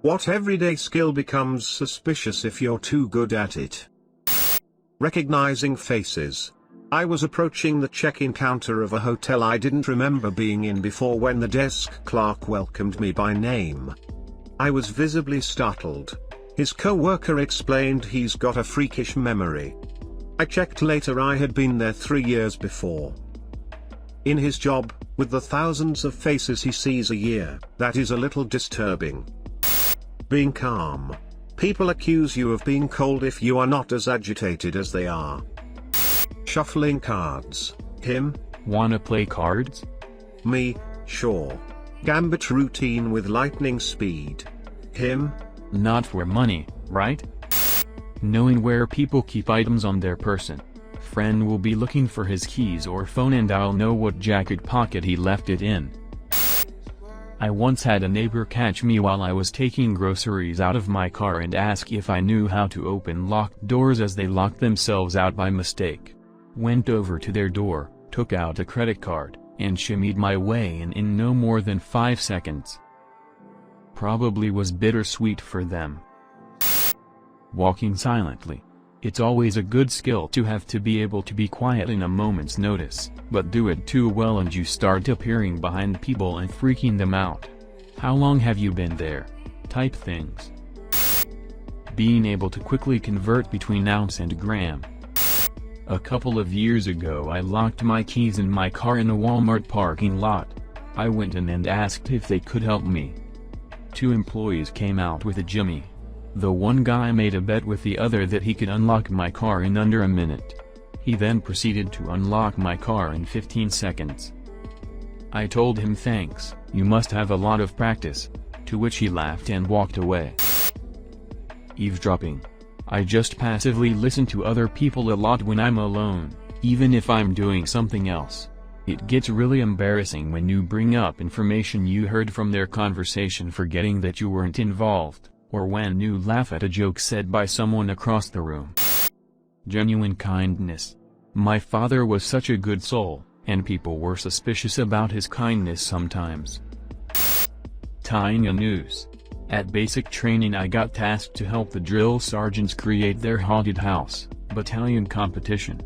What everyday skill becomes suspicious if you're too good at it? Recognizing faces. I was approaching the check-in counter of a hotel I didn't remember being in before when the desk clerk welcomed me by name. I was visibly startled. His co-worker explained he's got a freakish memory. I checked later, I had been there 3 years before. In his job, with the thousands of faces he sees a year, that is a little disturbing. Being calm. People accuse you of being cold if you are not as agitated as they are. Shuffling cards. Him? Wanna play cards? Me, sure. Gambit routine with lightning speed. Him? Not for money, right? Knowing where people keep items on their person. Friend will be looking for his keys or phone and I'll know what jacket pocket he left it in. I once had a neighbor catch me while I was taking groceries out of my car and ask if I knew how to open locked doors as they locked themselves out by mistake. Went over to their door, took out a credit card, and shimmied my way in no more than 5 seconds. Probably was bittersweet for them. Walking silently. It's always a good skill to have to be able to be quiet in a moment's notice, but do it too well and you start appearing behind people and freaking them out. How long have you been there? Type things. Being able to quickly convert between ounce and gram. A couple of years ago I locked my keys in my car in a Walmart parking lot. I went in and asked if they could help me. 2 employees came out with a Jimmy. The one guy made a bet with the other that he could unlock my car in under a minute. He then proceeded to unlock my car in 15 seconds. I told him thanks, you must have a lot of practice, to which he laughed and walked away. Eavesdropping. I just passively listen to other people a lot when I'm alone, even if I'm doing something else. It gets really embarrassing when you bring up information you heard from their conversation forgetting that you weren't involved, or when you laugh at a joke said by someone across the room. Genuine kindness. My father was such a good soul, and people were suspicious about his kindness sometimes. Tying a noose. At basic training I got tasked to help the drill sergeants create their haunted house battalion competition.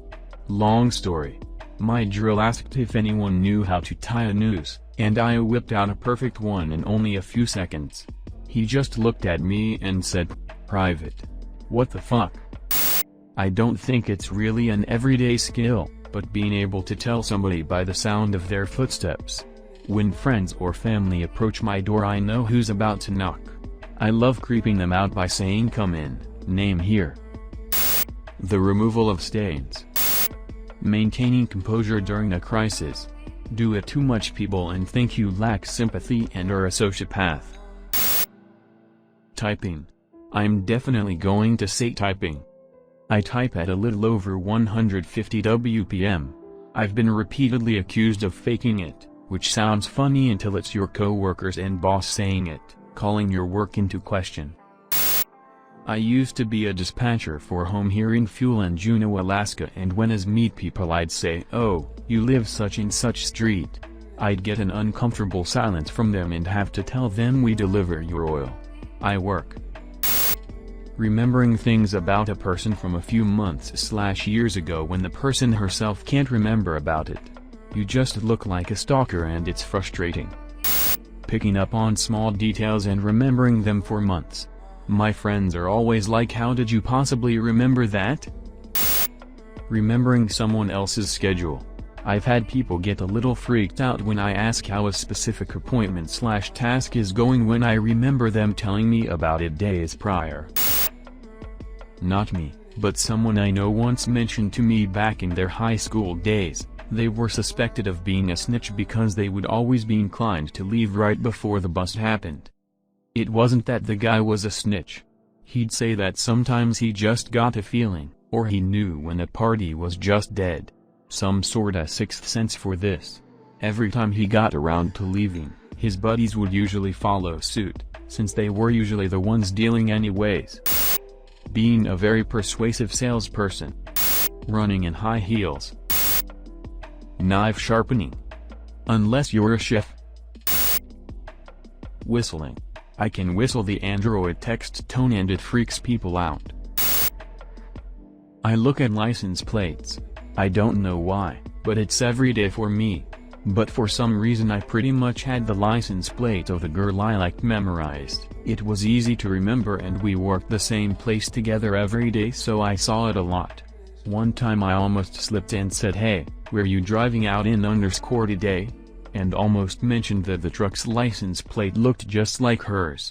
Long story. My drill asked if anyone knew how to tie a noose, and I whipped out a perfect one in only a few seconds. He just looked at me and said, "Private. What the fuck?" I don't think it's really an everyday skill, but being able to tell somebody by the sound of their footsteps. When friends or family approach my door I know who's about to knock. I love creeping them out by saying "Come in, name here." The removal of stains. Maintaining composure during a crisis. Do it too much people and think you lack sympathy and are a sociopath. Typing. I'm definitely going to say typing. I type at a little over 150 WPM. I've been repeatedly accused of faking it, which sounds funny until it's your co-workers and boss saying it, calling your work into question. I used to be a dispatcher for home here in Fuel in Juneau, Alaska, and when I meet people I'd say, "Oh, you live such and such street." I'd get an uncomfortable silence from them and have to tell them we deliver your oil. I work. Remembering things about a person from a few months/years ago when the person herself can't remember about it. You just look like a stalker and it's frustrating. Picking up on small details and remembering them for months. My friends are always like, "How did you possibly remember that?" Remembering someone else's schedule. I've had people get a little freaked out when I ask how a specific appointment/task is going when I remember them telling me about it days prior. Not me, but someone I know once mentioned to me back in their high school days, they were suspected of being a snitch because they would always be inclined to leave right before the bust happened. It wasn't that the guy was a snitch. He'd say that sometimes he just got a feeling, or he knew when a party was just dead. Some sorta sixth sense for this. Every time he got around to leaving, his buddies would usually follow suit, since they were usually the ones dealing anyways. Being a very persuasive salesperson. Running in high heels. Knife sharpening. Unless you're a chef. Whistling. I can whistle the Android text tone and it freaks people out. I look at license plates. I don't know why, but it's every day for me. But for some reason I pretty much had the license plate of the girl I liked memorized. It was easy to remember and we worked the same place together every day, so I saw it a lot. One time I almost slipped and said, "Hey, were you driving out in _ today?" and almost mentioned that the truck's license plate looked just like hers.